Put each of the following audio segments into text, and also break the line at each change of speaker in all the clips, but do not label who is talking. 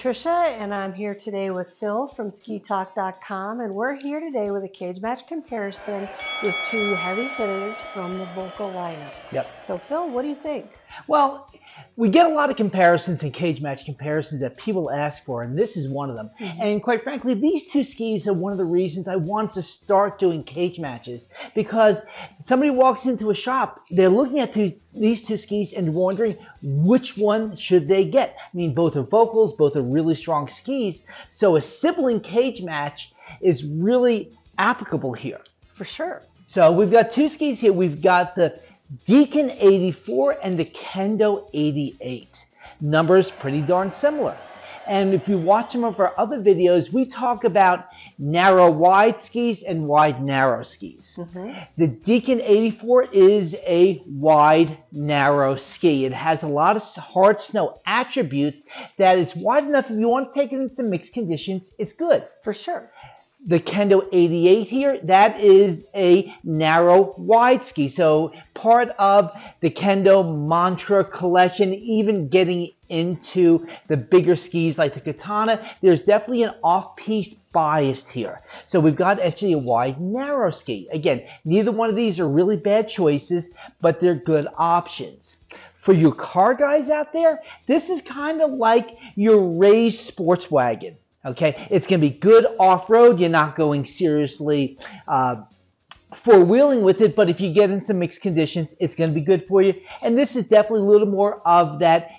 Tricia, and I'm here today with Phil from SkiTalk.com, and we're here today with a Cagematch comparison with two heavy hitters from the Völkl lineup.
Yep.
So Phil, what do you think?
Well, we get a lot of comparisons and Cagematch comparisons that people ask for, and this is one of them. And quite frankly, these two skis are one of the reasons I want to start doing cage matches, because somebody walks into a shop, they're looking at these two skis and wondering which one should they get. I mean, both are Völkls, both are really strong skis, so a sibling cage match is really applicable here.
For sure.
So we've got two skis here. We've got the Deacon 84 and the Kendo 88. Numbers pretty darn similar. And if you watch some of our other videos, we talk about narrow wide skis and wide narrow skis. The Deacon 84 is a wide narrow ski. It has a lot of hard snow attributes that it's wide enough if you want to take it in some mixed conditions, it's good.
For sure.
The Kendo 88 here, that is a narrow wide ski. So part of the Kendo mantra collection, even getting into the bigger skis like the Katana, there's definitely an off-piste bias here. So we've got actually a wide narrow ski. Again, neither one of these are really bad choices, but they're good options. For you car guys out there, this is kind of like your raised sports wagon. Okay, it's going to be good off-road. You're not going seriously four-wheeling with it, but if you get in some mixed conditions, it's going to be good for you. And this is definitely a little more of that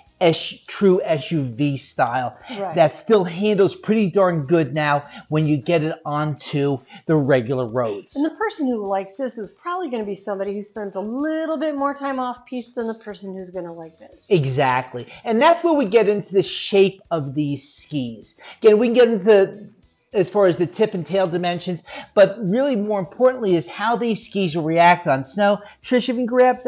true SUV style that still handles pretty darn good now when you get it onto the regular roads.
And the person who likes this is probably going to be somebody who spends a little bit more time off-piste than the person who's going to like this.
Exactly. And that's where we get into the shape of these skis. Again, we can get into as far as the tip and tail dimensions, but really more importantly is how these skis will react on snow. Tricia, if you can grab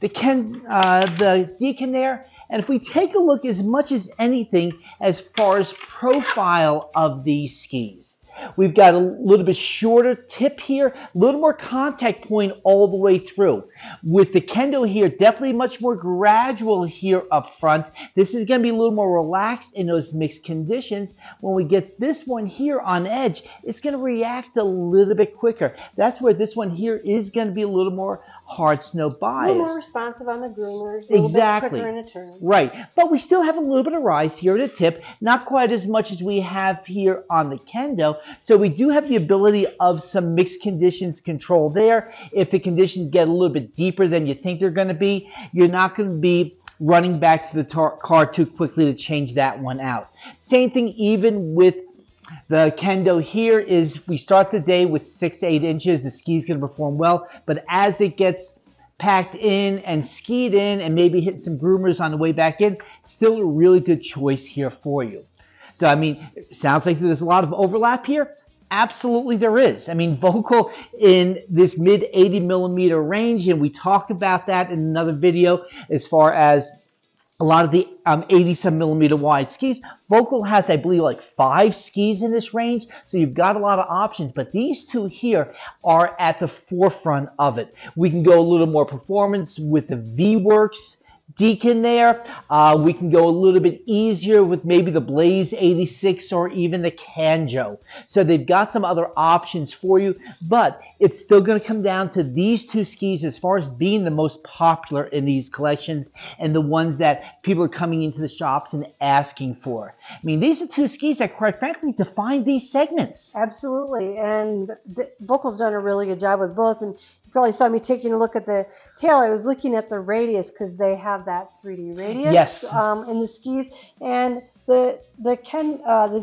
the Deacon there. And if we take a look as much as anything as far as profile of these skis, we've got a little bit shorter tip here, a little more contact point all the way through. With the Kendo here, definitely much more gradual here up front. This is going to be a little more relaxed in those mixed conditions. When we get this one here on edge, it's going to react a little bit quicker. That's where this one here is going to be a little more hard snow bias.
A little more responsive on the groomers, a little bit quicker in a turn.
Right, but we still have a little bit of rise here at the tip, not quite as much as we have here on the Kendo. So we do have the ability of some mixed conditions control there. If the conditions get a little bit deeper than you think they're going to be, you're not going to be running back to the car too quickly to change that one out. Same thing even with the Kendo here is if we start the day with 6 to 8 inches, the ski's going to perform well. But as it gets packed in and skied in and maybe hit some groomers on the way back in, still a really good choice here for you. So, I mean, it sounds like there's a lot of overlap here. Absolutely there is. I mean, Völkl in this mid 80 millimeter range, and we talked about that in another video as far as a lot of the 80-some millimeter wide skis. Völkl has, I believe, like 5 skis in this range, so you've got a lot of options. But these two here are at the forefront of it. We can go a little more performance with the V-Works Deacon there. We can go a little bit easier with maybe the Blaze 86 or even the Kendo. So they've got some other options for you, but it's still going to come down to these two skis as far as being the most popular in these collections and the ones that people are coming into the shops and asking for. I mean, these are two skis that quite frankly define these segments.
Absolutely, and Völkl's done a really good job with both. And you probably saw me taking a look at the tail. I was looking at the radius because they have that 3D radius in the skis. And the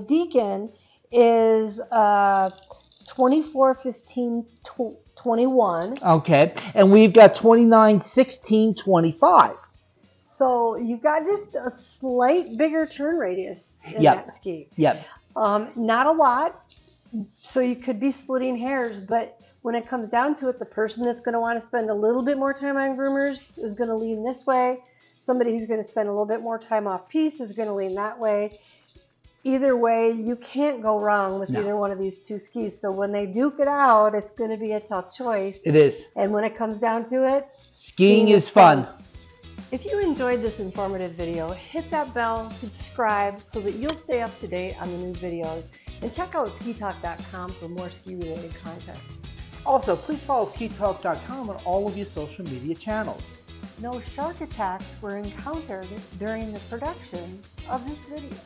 Deacon is 24, 15, 21.
Okay, and we've got 29, 16, 25.
So you've got just a slight bigger turn radius in that ski.
Yep.
Not a lot, so you could be splitting hairs, but when it comes down to it, the person that's going to want to spend a little bit more time on groomers is going to lean this way. Somebody who's going to spend a little bit more time off piste is going to lean that way. Either way, you can't go wrong with either one of these two skis. So when they duke it out, it's going to be a tough choice.
It is.
And when it comes down to it,
skiing is fun.
If you enjoyed this informative video, hit that bell, subscribe so that you'll stay up to date on the new videos, and check out SkiTalk.com for more ski-related content.
Also, please follow SkiTalk.com on all of your social media channels.
No shark attacks were encountered during the production of this video.